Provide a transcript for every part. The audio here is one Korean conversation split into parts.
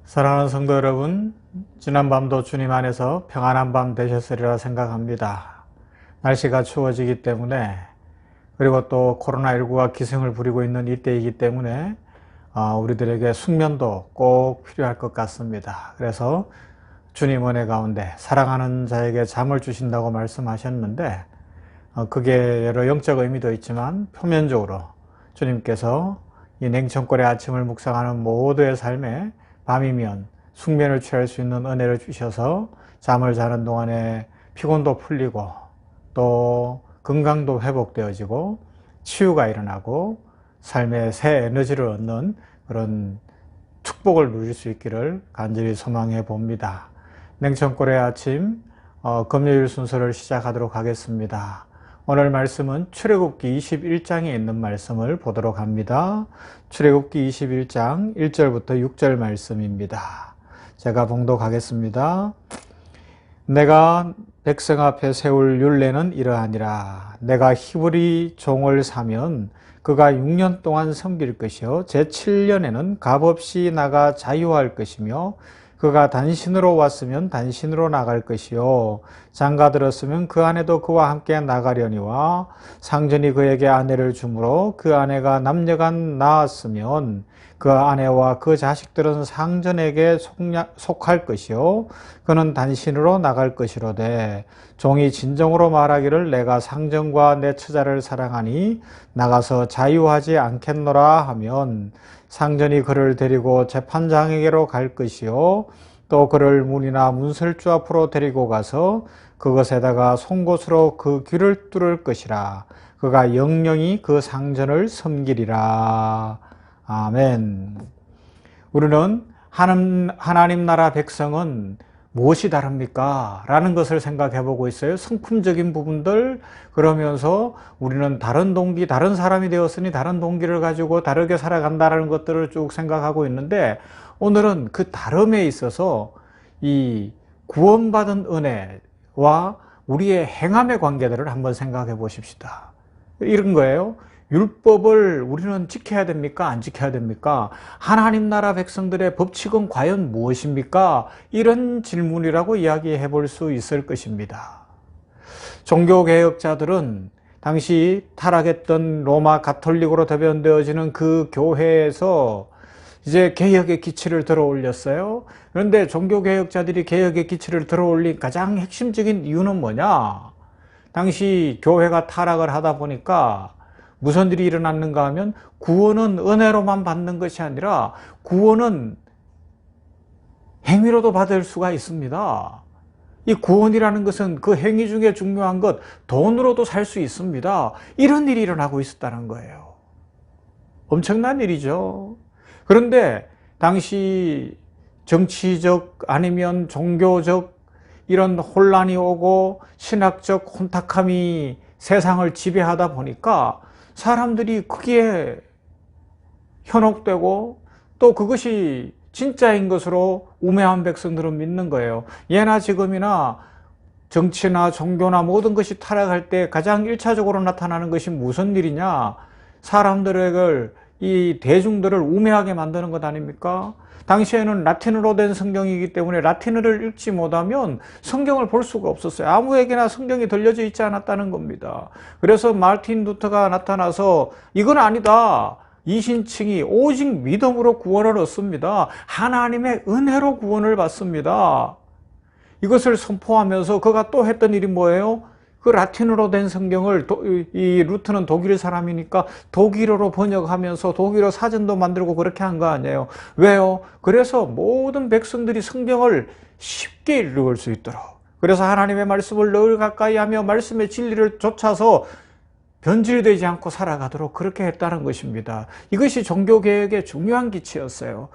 사랑하는 성도 여러분, 지난밤도 주님 안에서 평안한 밤 되셨으리라 생각합니다. 날씨가 추워지기 때문에, 그리고 또 코로나19가 기승을 부리고 있는 이때이기 때문에 우리들에게 숙면도 꼭 필요할 것 같습니다. 그래서 주님 은혜 가운데 사랑하는 자에게 잠을 주신다고 말씀하셨는데, 그게 여러 영적 의미도 있지만 표면적으로 주님께서 이 냉천골의 아침을 묵상하는 모두의 삶에 밤이면 숙면을 취할 수 있는 은혜를 주셔서 잠을 자는 동안에 피곤도 풀리고 또 건강도 회복되어지고 치유가 일어나고 삶의 새 에너지를 얻는 그런 축복을 누릴 수 있기를 간절히 소망해 봅니다. 냉천골의 아침 금요일 순서를 시작하도록 하겠습니다. 오늘 말씀은 출애굽기 21장에 있는 말씀을 보도록 합니다. 출애굽기 21장 1절부터 6절 말씀입니다. 제가 봉독하겠습니다. 내가 백성 앞에 세울 율례는 이러하니라. 내가 히브리 종을 사면 그가 6년 동안 섬길 것이요 제7년에는 값없이 나가 자유할 것이며 그가 단신으로 왔으면 단신으로 나갈 것이요 장가 들었으면 그 아내도 그와 함께 나가려니와 상전이 그에게 아내를 주므로 그 아내가 남녀간 낳았으면 그 아내와 그 자식들은 상전에게 속할 것이요 그는 단신으로 나갈 것이로되 종이 진정으로 말하기를 내가 상전과 내 처자를 사랑하니 나가서 자유하지 않겠노라 하면 상전이 그를 데리고 재판장에게로 갈 것이요 또 그를 문이나 문설주 앞으로 데리고 가서 그것에다가 송곳으로 그 귀를 뚫을 것이라. 그가 영영이 그 상전을 섬기리라. 아멘. 우리는 하나님 나라 백성은 무엇이 다릅니까? 라는 것을 생각해 보고 있어요. 성품적인 부분들, 그러면서 우리는 다른 동기, 다른 사람이 되었으니 다른 동기를 가지고 다르게 살아간다는 것들을 쭉 생각하고 있는데, 오늘은 그 다름에 있어서 이 구원받은 은혜와 우리의 행함의 관계들을 한번 생각해 보십시다. 이런 거예요. 율법을 우리는 지켜야 됩니까? 안 지켜야 됩니까? 하나님 나라 백성들의 법칙은 과연 무엇입니까? 이런 질문이라고 이야기해 볼 수 있을 것입니다. 종교개혁자들은 당시 타락했던 로마 가톨릭으로 대변되어지는 그 교회에서 이제 개혁의 기치를 들어 올렸어요. 그런데 종교개혁자들이 개혁의 기치를 들어 올린 가장 핵심적인 이유는 뭐냐? 당시 교회가 타락을 하다 보니까 무슨 일이 일어났는가 하면 구원은 은혜로만 받는 것이 아니라 구원은 행위로도 받을 수가 있습니다. 이 구원이라는 것은 그 행위 중에 중요한 것, 돈으로도 살 수 있습니다. 이런 일이 일어나고 있었다는 거예요. 엄청난 일이죠. 그런데 당시 정치적 아니면 종교적 이런 혼란이 오고 신학적 혼탁함이 세상을 지배하다 보니까 사람들이 거기에 현혹되고 또 그것이 진짜인 것으로 우매한 백성들은 믿는 거예요. 예나 지금이나 정치나 종교나 모든 것이 타락할 때 가장 1차적으로 나타나는 것이 무슨 일이냐? 사람들을, 이 대중들을 우매하게 만드는 것 아닙니까? 당시에는 라틴어로 된 성경이기 때문에 라틴어를 읽지 못하면 성경을 볼 수가 없었어요. 아무에게나 성경이 들려져 있지 않았다는 겁니다. 그래서 마르틴 루터가 나타나서 이건 아니다. 이신층이 오직 믿음으로 구원을 얻습니다. 하나님의 은혜로 구원을 받습니다. 이것을 선포하면서 그가 또 했던 일이 뭐예요? 그 라틴어로 된 성경을 이 루트는 독일 사람이니까 독일어로 번역하면서 독일어 사전도 만들고 그렇게 한 거 아니에요. 왜요? 그래서 모든 백성들이 성경을 쉽게 읽을 수 있도록, 그래서 하나님의 말씀을 늘 가까이 하며 말씀의 진리를 쫓아서 변질되지 않고 살아가도록 그렇게 했다는 것입니다. 이것이 종교개혁의 중요한 기치였어요.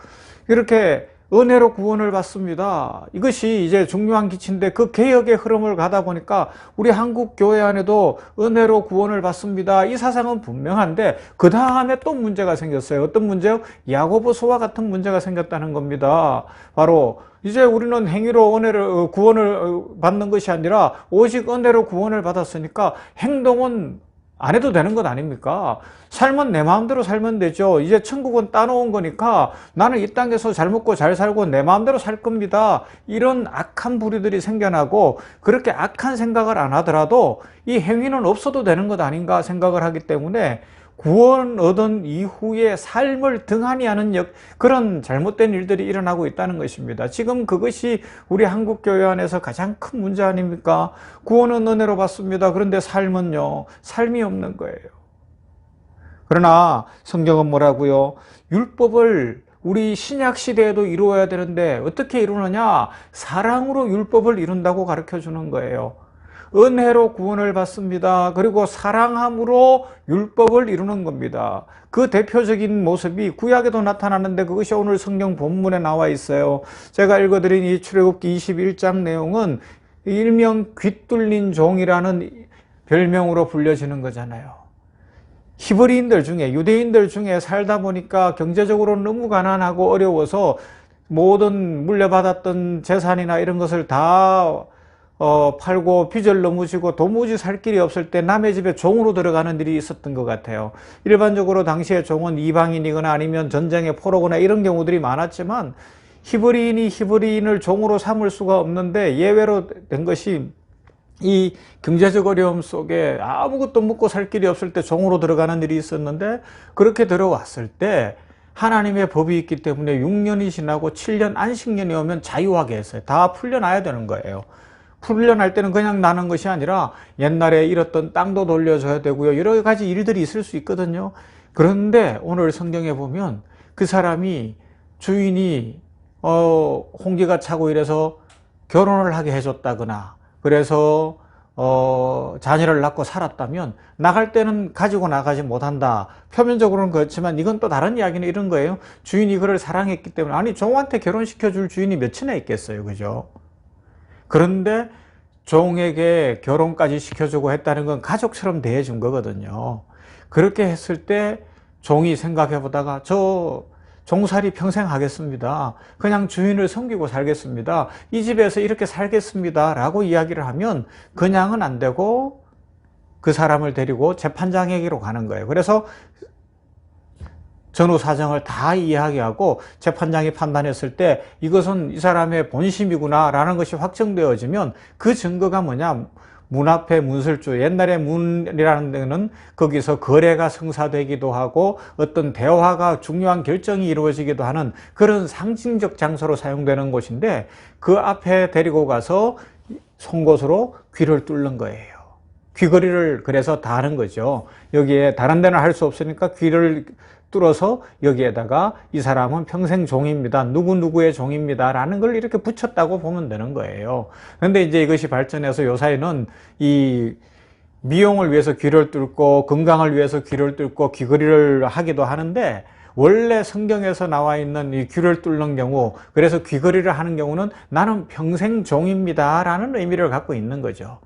이렇게 은혜로 구원을 받습니다. 이것이 이제 중요한 기치인데 그 개혁의 흐름을 가다 보니까 우리 한국 교회 안에도 은혜로 구원을 받습니다. 이 사상은 분명한데 그 다음에 또 문제가 생겼어요. 어떤 문제요? 야고보서와 같은 문제가 생겼다는 겁니다. 바로 이제 우리는 행위로 구원을 받는 것이 아니라 오직 은혜로 구원을 받았으니까 행동은 안 해도 되는 것 아닙니까? 삶은 내 마음대로 살면 되죠. 이제 천국은 따놓은 거니까 나는 이 땅에서 잘 먹고 잘 살고 내 마음대로 살 겁니다. 이런 악한 부류들이 생겨나고 그렇게 악한 생각을 안 하더라도 이 행위는 없어도 되는 것 아닌가 생각을 하기 때문에 구원 얻은 이후에 삶을 등한히 하는 그런 잘못된 일들이 일어나고 있다는 것입니다. 지금 그것이 우리 한국교회 안에서 가장 큰 문제 아닙니까? 구원은 은혜로 받습니다. 그런데 삶은요, 삶이 없는 거예요. 그러나 성경은 뭐라고요? 율법을 우리 신약 시대에도 이루어야 되는데 어떻게 이루느냐? 사랑으로 율법을 이룬다고 가르쳐 주는 거예요. 은혜로 구원을 받습니다. 그리고 사랑함으로 율법을 이루는 겁니다. 그 대표적인 모습이 구약에도 나타나는데 그것이 오늘 성경 본문에 나와 있어요. 제가 읽어드린 이 출애굽기 21장 내용은 일명 귀뚫린 종이라는 별명으로 불려지는 거잖아요. 히브리인들 중에, 유대인들 중에 살다 보니까 경제적으로 너무 가난하고 어려워서 모든 물려받았던 재산이나 이런 것을 다 팔고 빚을 너무 지고 도무지 살 길이 없을 때 남의 집에 종으로 들어가는 일이 있었던 것 같아요. 일반적으로 당시에 종은 이방인이거나 아니면 전쟁의 포로거나 이런 경우들이 많았지만 히브리인이 히브리인을 종으로 삼을 수가 없는데 예외로 된 것이 이 경제적 어려움 속에 아무것도 먹고 살 길이 없을 때 종으로 들어가는 일이 있었는데 그렇게 들어왔을 때 하나님의 법이 있기 때문에 6년이 지나고 7년 안식년이 오면 자유하게 했어요. 다 풀려나야 되는 거예요. 풀려날 때는 그냥 나는 것이 아니라 옛날에 잃었던 땅도 돌려줘야 되고요. 여러 가지 일들이 있을 수 있거든요. 그런데 오늘 성경에 보면 그 사람이 주인이 홍기가 차고 이래서 결혼을 하게 해줬다거나 그래서 자녀를 낳고 살았다면 나갈 때는 가지고 나가지 못한다. 표면적으로는 그렇지만 이건 또 다른 이야기는 이런 거예요. 주인이 그를 사랑했기 때문에 아니 종한테 결혼시켜줄 주인이 몇이나 있겠어요. 그죠? 그런데 종에게 결혼까지 시켜주고 했다는 건 가족처럼 대해준 거거든요. 그렇게 했을 때 종이 생각해 보다가 저 종살이 평생 하겠습니다. 그냥 주인을 섬기고 살겠습니다. 이 집에서 이렇게 살겠습니다. 라고 이야기를 하면 그냥은 안 되고 그 사람을 데리고 재판장에게로 가는 거예요. 그래서 전후 사정을 다 이야기하고 재판장이 판단했을 때 이것은 이 사람의 본심이구나 라는 것이 확정되어지면 그 증거가 뭐냐? 문 앞에 문설주, 옛날에 문이라는 데는 거기서 거래가 성사되기도 하고 어떤 대화가 중요한 결정이 이루어지기도 하는 그런 상징적 장소로 사용되는 곳인데 그 앞에 데리고 가서 송곳으로 귀를 뚫는 거예요. 귀걸이를 그래서 다 하는 거죠. 여기에 다른 데는 할 수 없으니까 귀를 뚫어서 여기에다가 이 사람은 평생 종입니다. 누구누구의 종입니다. 라는 걸 이렇게 붙였다고 보면 되는 거예요. 그런데 이제 이것이 발전해서 요사이는 이 미용을 위해서 귀를 뚫고 건강을 위해서 귀를 뚫고 귀걸이를 하기도 하는데 원래 성경에서 나와 있는 이 귀를 뚫는 경우 그래서 귀걸이를 하는 경우는 나는 평생 종입니다. 라는 의미를 갖고 있는 거죠.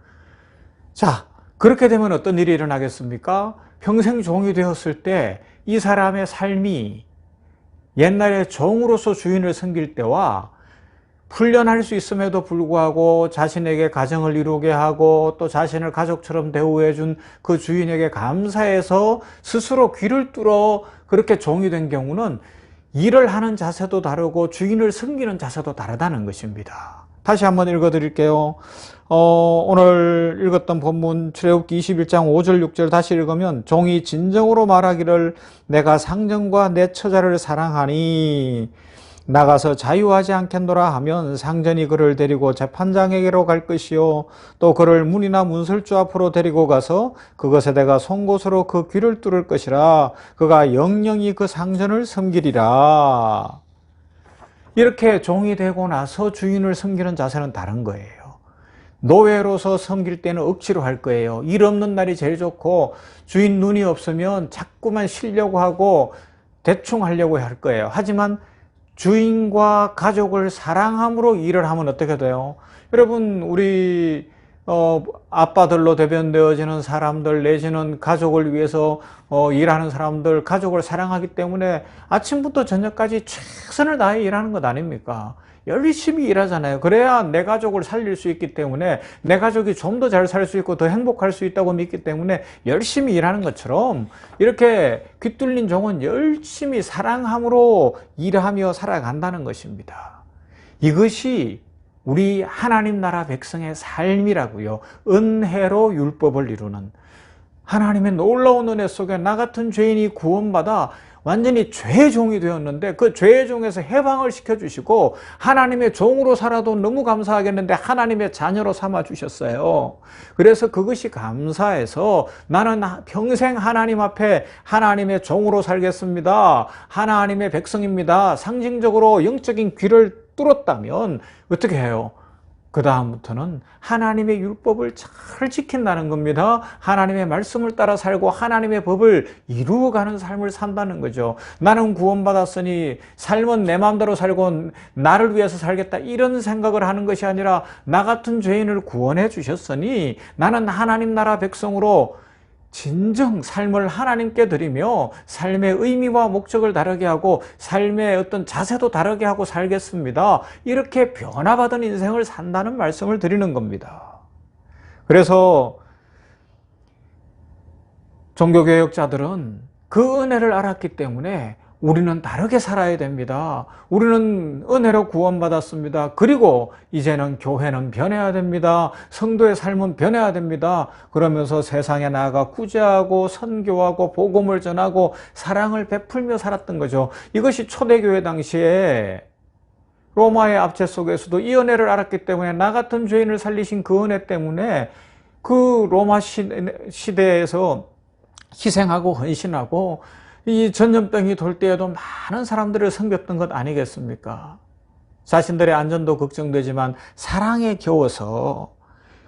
자, 그렇게 되면 어떤 일이 일어나겠습니까? 평생 종이 되었을 때 이 사람의 삶이 옛날에 종으로서 주인을 섬길 때와 풀려날 수 있음에도 불구하고 자신에게 가정을 이루게 하고 또 자신을 가족처럼 대우해 준 그 주인에게 감사해서 스스로 귀를 뚫어 그렇게 종이 된 경우는 일을 하는 자세도 다르고 주인을 섬기는 자세도 다르다는 것입니다. 다시 한번 읽어 드릴게요. 오늘 읽었던 본문 출애굽기 21장 5절 6절 다시 읽으면 종이 진정으로 말하기를 내가 상전과 내 처자를 사랑하니 나가서 자유하지 않겠노라 하면 상전이 그를 데리고 재판장에게로 갈 것이요 또 그를 문이나 문설주 앞으로 데리고 가서 그것에 내가 송곳으로 그 귀를 뚫을 것이라 그가 영영이 그 상전을 섬기리라. 이렇게 종이 되고 나서 주인을 섬기는 자세는 다른 거예요. 노예로서 섬길 때는 억지로 할 거예요. 일 없는 날이 제일 좋고 주인 눈이 없으면 자꾸만 쉬려고 하고 대충 하려고 할 거예요. 하지만 주인과 가족을 사랑함으로 일을 하면 어떻게 돼요? 여러분 우리 아빠들로 대변되어지는 사람들 내지는 가족을 위해서 일하는 사람들, 가족을 사랑하기 때문에 아침부터 저녁까지 최선을 다해 일하는 것 아닙니까? 열심히 일하잖아요. 그래야 내 가족을 살릴 수 있기 때문에 내 가족이 좀 더 잘 살 수 있고 더 행복할 수 있다고 믿기 때문에 열심히 일하는 것처럼 이렇게 귀뚫린 종은 열심히 사랑함으로 일하며 살아간다는 것입니다. 이것이 우리 하나님 나라 백성의 삶이라고요. 은혜로 율법을 이루는 하나님의 놀라운 은혜 속에 나 같은 죄인이 구원받아 완전히 죄의 종이 되었는데 그 죄의 종에서 해방을 시켜주시고 하나님의 종으로 살아도 너무 감사하겠는데 하나님의 자녀로 삼아주셨어요. 그래서 그것이 감사해서 나는 평생 하나님 앞에 하나님의 종으로 살겠습니다. 하나님의 백성입니다. 상징적으로 영적인 귀를 뚫었다면 어떻게 해요? 그 다음부터는 하나님의 율법을 잘 지킨다는 겁니다. 하나님의 말씀을 따라 살고 하나님의 법을 이루어가는 삶을 산다는 거죠. 나는 구원받았으니 삶은 내 마음대로 살고 나를 위해서 살겠다 이런 생각을 하는 것이 아니라 나 같은 죄인을 구원해 주셨으니 나는 하나님 나라 백성으로 진정 삶을 하나님께 드리며 삶의 의미와 목적을 다르게 하고 삶의 어떤 자세도 다르게 하고 살겠습니다. 이렇게 변화받은 인생을 산다는 말씀을 드리는 겁니다. 그래서 종교개혁자들은 그 은혜를 알았기 때문에 우리는 다르게 살아야 됩니다. 우리는 은혜로 구원받았습니다. 그리고 이제는 교회는 변해야 됩니다. 성도의 삶은 변해야 됩니다. 그러면서 세상에 나아가 구제하고 선교하고 복음을 전하고 사랑을 베풀며 살았던 거죠. 이것이 초대교회 당시에 로마의 압제 속에서도 이 은혜를 알았기 때문에 나 같은 죄인을 살리신 그 은혜 때문에 그 로마 시대에서 희생하고 헌신하고 이 전염병이 돌 때에도 많은 사람들을 섬겼던 것 아니겠습니까? 자신들의 안전도 걱정되지만 사랑에 겨워서,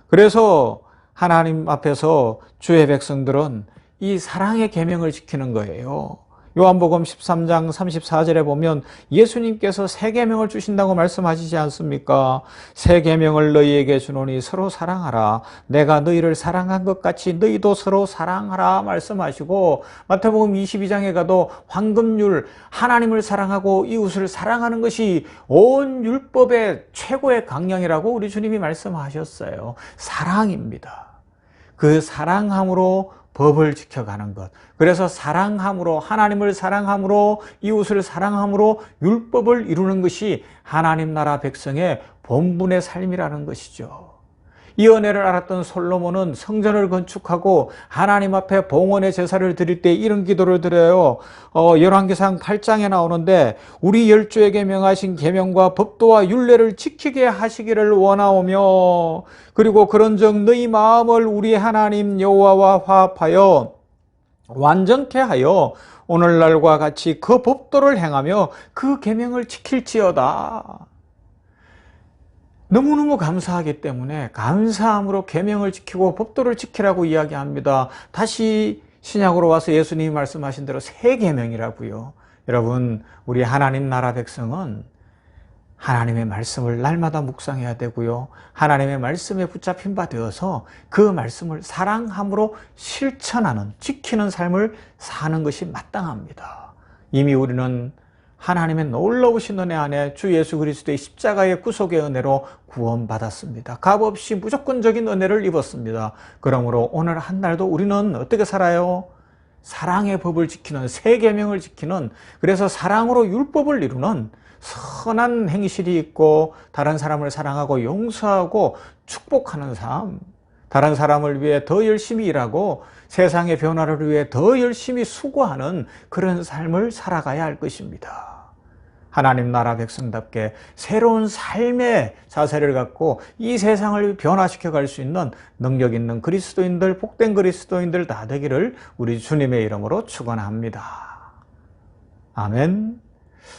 그래서 하나님 앞에서 주의 백성들은 이 사랑의 계명을 지키는 거예요. 요한복음 13장 34절에 보면 예수님께서 새 계명을 주신다고 말씀하시지 않습니까? 새 계명을 너희에게 주노니 서로 사랑하라. 내가 너희를 사랑한 것 같이 너희도 서로 사랑하라 말씀하시고, 마태복음 22장에 가도 황금률, 하나님을 사랑하고 이웃을 사랑하는 것이 온 율법의 최고의 강령이라고 우리 주님이 말씀하셨어요. 사랑입니다. 그 사랑함으로 법을 지켜가는 것. 그래서 사랑함으로, 하나님을 사랑함으로, 이웃을 사랑함으로 율법을 이루는 것이 하나님 나라 백성의 본분의 삶이라는 것이죠. 이 은혜를 알았던 솔로몬은 성전을 건축하고 하나님 앞에 봉헌의 제사를 드릴 때 이런 기도를 드려요. 열왕기상 8장에 나오는데 우리 열조에게 명하신 계명과 법도와 율례를 지키게 하시기를 원하오며, 그리고 그런즉 너희 마음을 우리 하나님 여호와와 화합하여 완전케 하여 오늘날과 같이 그 법도를 행하며 그 계명을 지킬지어다. 너무너무 감사하기 때문에 감사함으로 계명을 지키고 법도를 지키라고 이야기합니다. 다시 신약으로 와서 예수님이 말씀하신 대로 새 계명이라고요. 여러분, 우리 하나님 나라 백성은 하나님의 말씀을 날마다 묵상해야 되고요. 하나님의 말씀에 붙잡힌 바 되어서 그 말씀을 사랑함으로 실천하는, 지키는 삶을 사는 것이 마땅합니다. 이미 우리는 하나님의 놀라우신 은혜 안에 주 예수 그리스도의 십자가의 구속의 은혜로 구원받았습니다. 값없이 무조건적인 은혜를 입었습니다. 그러므로 오늘 한 날도 우리는 어떻게 살아요? 사랑의 법을 지키는, 새 계명을 지키는, 그래서 사랑으로 율법을 이루는 선한 행실이 있고 다른 사람을 사랑하고 용서하고 축복하는 삶, 다른 사람을 위해 더 열심히 일하고 세상의 변화를 위해 더 열심히 수고하는 그런 삶을 살아가야 할 것입니다. 하나님 나라 백성답게 새로운 삶의 자세를 갖고 이 세상을 변화시켜 갈 수 있는 능력 있는 그리스도인들, 복된 그리스도인들 다 되기를 우리 주님의 이름으로 축원합니다. 아멘.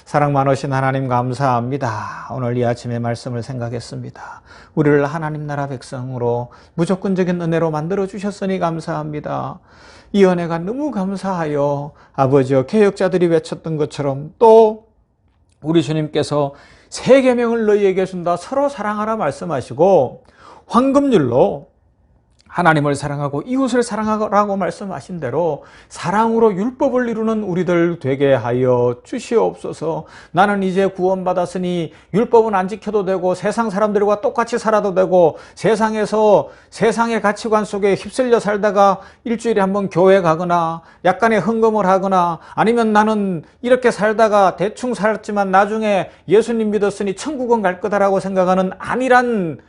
사랑 많으신 하나님 감사합니다. 오늘 이 아침에 말씀을 생각했습니다. 우리를 하나님 나라 백성으로 무조건적인 은혜로 만들어 주셨으니 감사합니다. 이 은혜가 너무 감사하여 아버지여 개혁자들이 외쳤던 것처럼 또 우리 주님께서 새 계명을 너희에게 준다, 서로 사랑하라 말씀하시고 황금률로 하나님을 사랑하고 이웃을 사랑하라고 말씀하신 대로 사랑으로 율법을 이루는 우리들 되게 하여 주시옵소서. 나는 이제 구원받았으니 율법은 안 지켜도 되고 세상 사람들과 똑같이 살아도 되고 세상에서 세상의 가치관 속에 휩쓸려 살다가 일주일에 한번 교회 가거나 약간의 헌금을 하거나 아니면 나는 이렇게 살다가 대충 살았지만 나중에 예수님 믿었으니 천국은 갈 거다라고 생각하는 안일한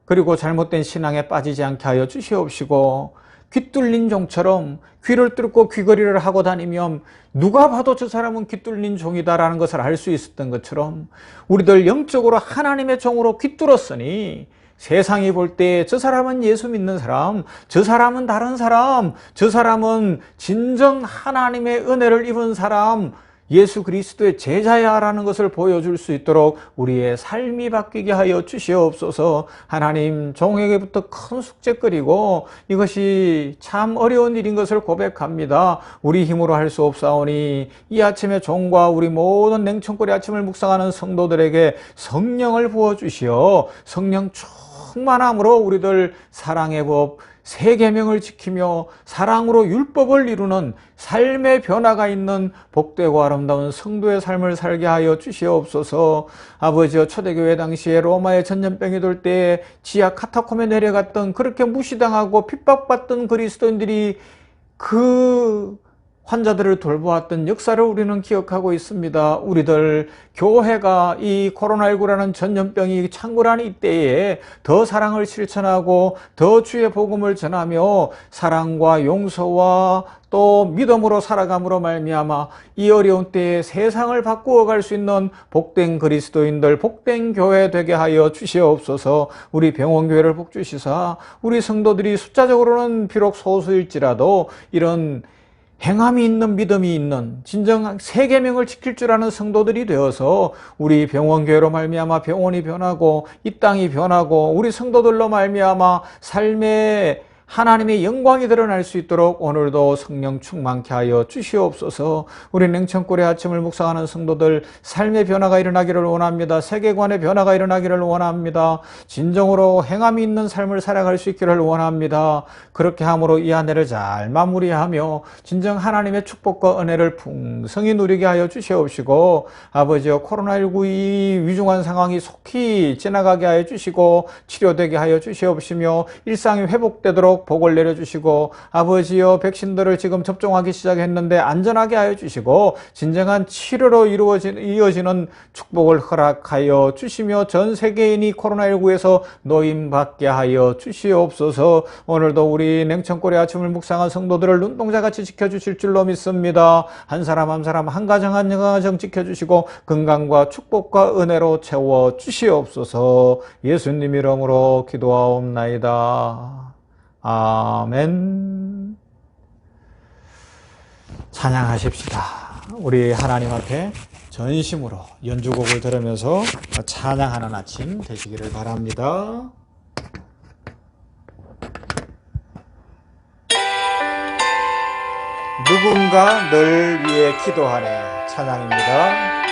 그리고 잘못된 신앙에 빠지지 않게 하여 주시옵시고 귀 뚫린 종처럼 귀를 뚫고 귀걸이를 하고 다니면 누가 봐도 저 사람은 귀 뚫린 종이다라는 것을 알 수 있었던 것처럼 우리들 영적으로 하나님의 종으로 귀 뚫었으니 세상이 볼 때 저 사람은 예수 믿는 사람, 저 사람은 다른 사람, 저 사람은 진정 하나님의 은혜를 입은 사람, 예수 그리스도의 제자야라는 것을 보여줄 수 있도록 우리의 삶이 바뀌게 하여 주시옵소서. 하나님, 종에게부터 큰 숙제거리고 이것이 참 어려운 일인 것을 고백합니다. 우리 힘으로 할 수 없사오니 이 아침에 종과 우리 모든 냉천거리 아침을 묵상하는 성도들에게 성령을 부어주시어 성령 충만함으로 우리들 사랑의 법 세 계명을 지키며 사랑으로 율법을 이루는 삶의 변화가 있는 복되고 아름다운 성도의 삶을 살게 하여 주시옵소서. 아버지여, 초대교회 당시에 로마의 전염병이 돌 때에 지하 카타콤에 내려갔던 그렇게 무시당하고 핍박받던 그리스도인들이 그 환자들을 돌보았던 역사를 우리는 기억하고 있습니다. 우리들 교회가 이 코로나19라는 전염병이 창궐한 이때에 더 사랑을 실천하고 더 주의 복음을 전하며 사랑과 용서와 또 믿음으로 살아감으로 말미암아 이 어려운 때에 세상을 바꾸어 갈 수 있는 복된 그리스도인들, 복된 교회 되게 하여 주시옵소서. 우리 병원교회를 복주시사 우리 성도들이 숫자적으로는 비록 소수일지라도 이런 행함이 있는 믿음이 있는 진정 세 계명을 지킬 줄 아는 성도들이 되어서 우리 병원교회로 말미암아 병원이 변하고 이 땅이 변하고 우리 성도들로 말미암아 삶의 하나님의 영광이 드러날 수 있도록 오늘도 성령 충만케 하여 주시옵소서. 우리 냉천골의 아침을 묵상하는 성도들 삶의 변화가 일어나기를 원합니다. 세계관의 변화가 일어나기를 원합니다. 진정으로 행함이 있는 삶을 살아갈 수 있기를 원합니다. 그렇게 함으로 이 한 해를 잘 마무리하며 진정 하나님의 축복과 은혜를 풍성히 누리게 하여 주시옵시고 아버지여, 코로나19 이 위중한 상황이 속히 지나가게 하여 주시고 치료되게 하여 주시옵시며 일상이 회복되도록 복을 내려주시고 아버지여, 백신들을 지금 접종하기 시작했는데 안전하게 하여 주시고 진정한 치료로 이어지는 축복을 허락하여 주시며 전 세계인이 코로나19에서 노임받게 하여 주시옵소서. 오늘도 우리 냉천골의 아침을 묵상한 성도들을 눈동자같이 지켜주실 줄로 믿습니다. 한 사람 한 사람 한 가정 한 가정 지켜주시고 건강과 축복과 은혜로 채워주시옵소서. 예수님 이름으로 기도하옵나이다. 아멘. 찬양하십시다. 우리 하나님 앞에 전심으로 연주곡을 들으면서 찬양하는 아침 되시기를 바랍니다. 누군가 널 위해 기도하네. 찬양입니다.